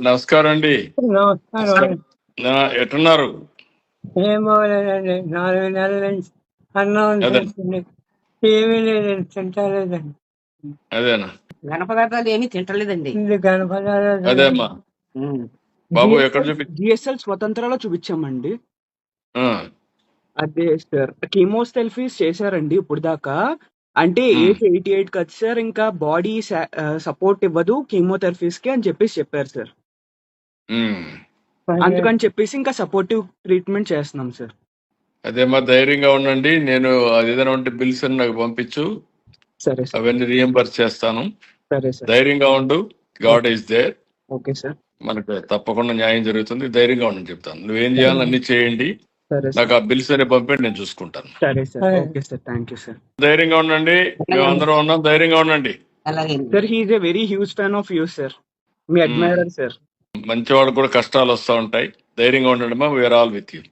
నమస్కారం అండి. నమస్కారం. ఎట్టున్నారు? ఏం బాగోలేదండి. 4 నెలల నుంచి అన్నం అదే తింటుంది. ఏమీ లేదండి, తింటలేదండి. అదేనా ఘన పదార్థాలు ఏమీ తింటలేదండి. ఇది గణపదాలు అదే అమ్మా బాబు ఎక్కడ చూపి జిఎస్ఎల్ స్వతంత్రాలో చూపించామండి. ఆ, అదే సార్ కీమోథెరపీస్ చేశారండి ఇప్పుడు దాకా. అంటే ఏజ్ 88 కదా సార్, ఇంకా బాడీ సపోర్ట్ ఇవ్వదు కీమోథెరపీస్ కి అని చెప్పారు సార్. ఉమ్. అందుకని చెప్పేసి ఇంకా సపోర్టివ్ ట్రీట్మెంట్ చేస్తున్నాం సార్. అదేమ్మా ధైర్యంగా ఉండండి. నేను అది ఏదైనా ఉంటే బిల్స్ అని నాకు పంపించు, సరే సార్. అవన్నీ రియంబర్స్ చేస్తాను. సరే సార్. ధైర్యంగా ఉండు. God is there. Okay sir. మనకు తప్పకుండా న్యాయం జరుగుతుంది. ధైర్యంగా ఉండని చెప్తాను. నువ్వేం చేయాలని అన్ని చేయండి. సరే నాకు సార్. ఆ బిల్స్ అనే పంపండి, నేను చూసుకుంటాను. సరే సార్. సరే. Okay sir. Thank you sir. ధైర్యంగా ఉండండి. మేము అందరం ఉన్నాం. ధైర్యంగా ఉండండి. అలాగే sir he is a very huge fan of you sir. మీ అడ్మైరర్ సార్. మంచివాడు కూడా కష్టాలు వస్తూ ఉంటాయి. ధైర్యంగా ఉండండి. మా వీఆర్ ఆల్ విత్ యూ.